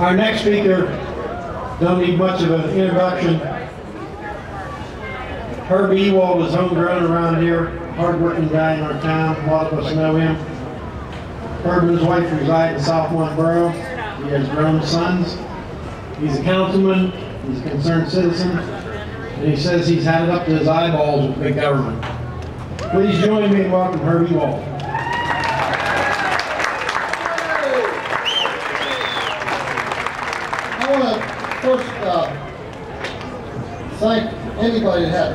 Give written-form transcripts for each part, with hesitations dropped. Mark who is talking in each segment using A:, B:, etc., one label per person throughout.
A: Our next speaker don't need much of an introduction. Herb Ewald is homegrown around here, hard-working guy in our town. A lot of us know him. Herb and his wife reside in Southmont Borough. He has grown sons. He's a councilman. He's a concerned citizen. And he says he's had it up to his eyeballs with big government. Please join me in welcoming Herb Ewald.
B: I want to first thank anybody that had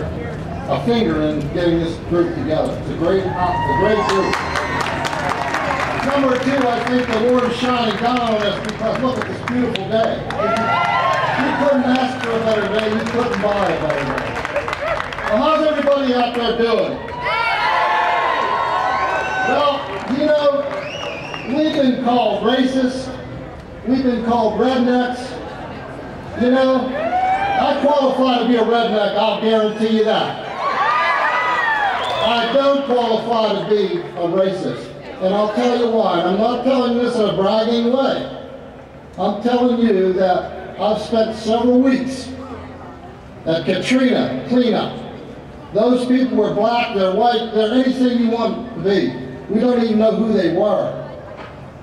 B: a finger in getting this group together. It's a great group. Number two, I think the Lord is shining down on us because look at this beautiful day. You couldn't ask for a better day. You couldn't buy a better day. Well, how's everybody out there doing? Well, you know, we've been called racist. We've been called rednecks. You know, I qualify to be a redneck, I'll guarantee you that. I don't qualify to be a racist. And I'll tell you why. I'm not telling this in a bragging way. I'm telling you that I've spent several weeks at Katrina cleanup. Those people were black, they're white, they're anything you want to be. We don't even know who they were.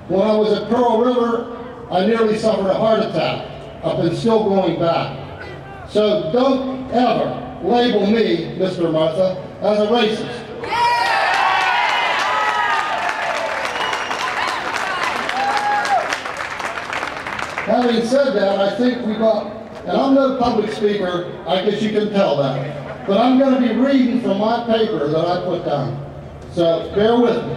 B: When I was at Pearl River, I nearly suffered a heart attack. I've been still going back. So don't ever label me, Mr. Martha, as a racist. Having said that, I think we got, and I'm no public speaker, I guess you can tell that, but I'm going to be reading from my paper that I put down. So bear with me.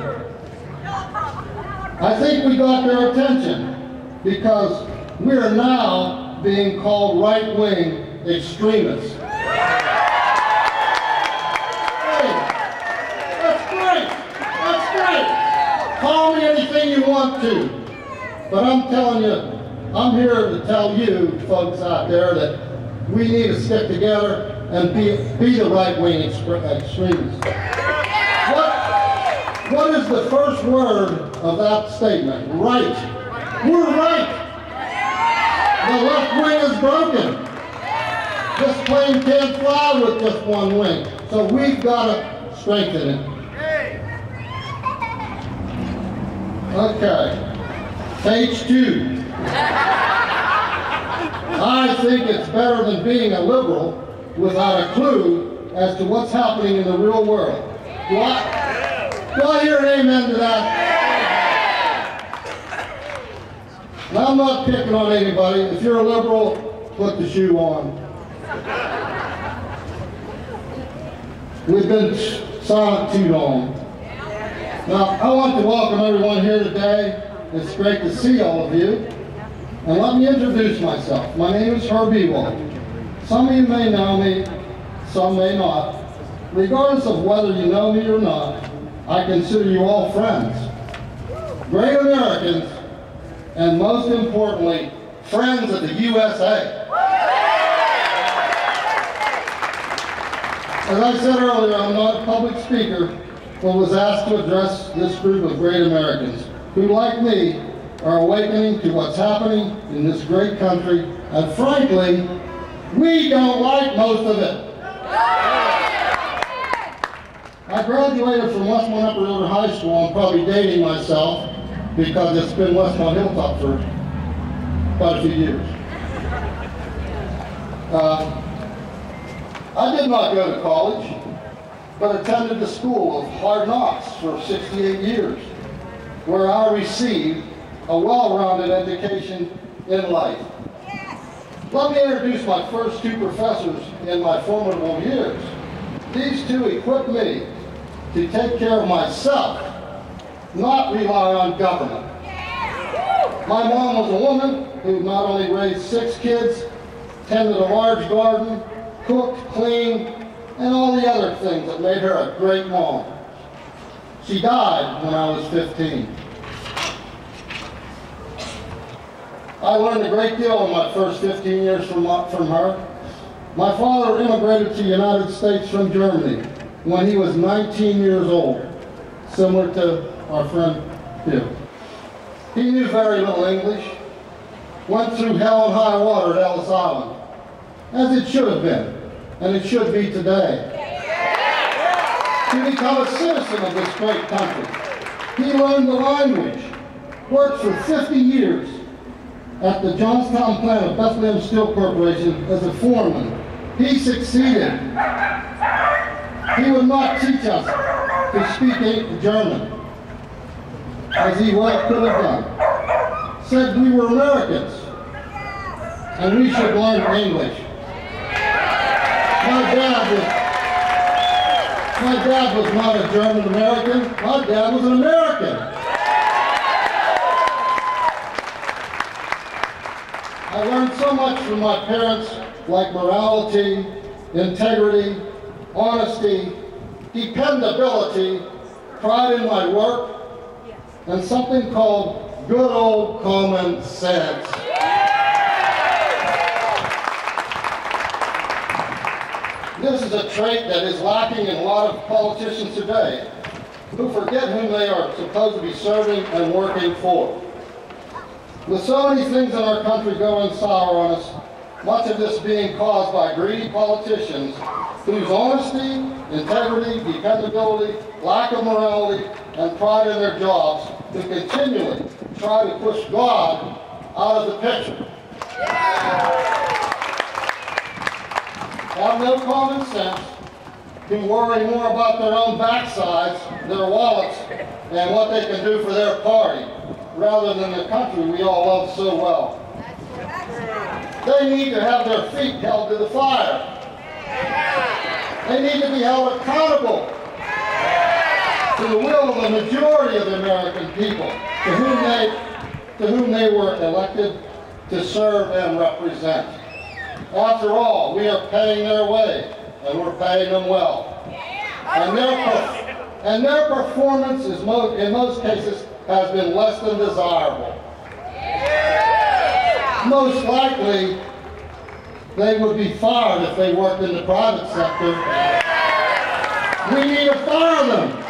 B: I think we got their attention because we are now being called right-wing extremists. Hey, that's great. That's great. Call me anything you want to. But I'm telling you, I'm here to tell you folks out there that we need to stick together and be the right-wing extremists. What is the first word of that statement? Right. We're right. The left wing is broken. This plane can't fly with just one wing. So we've got to strengthen it. Okay. Page 2. I think it's better than being a liberal without a clue as to what's happening in the real world. Do I hear an amen to that? Now, I'm not picking on anybody. If you're a liberal, put the shoe on. We've been silent too long. Now, I want to welcome everyone here today. It's great to see all of you. And let me introduce myself. My name is Herb Ewald. Some of you may know me, some may not. Regardless of whether you know me or not, I consider you all friends. Great Americans, and most importantly, friends of the USA. As I said earlier, I'm not a public speaker, but was asked to address this group of great Americans who, like me, are awakening to what's happening in this great country, and frankly, we don't like most of it. I graduated from Westmont Upper River High School. I'm probably dating myself because it's been Westmont Hilltop for quite a few years. I did not go to college, but attended the school of hard knocks for 68 years, where I received a well-rounded education in life. Let me introduce my first two professors in my formidable years. These two equipped me to take care of myself, not rely on government. My mom was a woman who not only raised 6 kids, tended a large garden, cooked, cleaned, and all the other things that made her a great mom. She died when I was 15. I learned a great deal in my first 15 years from her. My father immigrated to the United States from Germany when he was 19 years old, similar to our friend here. He knew very little English. went through hell and high water at Ellis Island, as it should have been, and it should be today. To become a citizen of this great country, he learned the language, worked for 50 years at the Johnstown plant of Bethlehem Steel Corporation as a foreman. He succeeded. He would not teach us to speak German, as he well could have done. Said we were Americans, and we should learn English. My dad was not a German American. My dad was an American. I learned so much from my parents, like morality, integrity, honesty, dependability, pride in my work, and something called good old common sense. This is a trait that is lacking in a lot of politicians today, who forget whom they are supposed to be serving and working for. With so many things in our country going sour on us, much of this being caused by greedy politicians whose honesty, integrity, dependability, lack of morality, and pride in their jobs who continually try to push God out of the picture. Have no common sense, who worry more about their own backsides, their wallets, and what they can do for their party, rather than the country we all love so well. They need to have their feet held to the fire. They need to be held accountable to the will of the majority of the American people, to whom they were elected to serve and represent. After all, we are paying their way, and we're paying them well. And their performance is in most cases has been less than desirable. Most likely, they would be fired if they worked in the private sector. We need to fire them.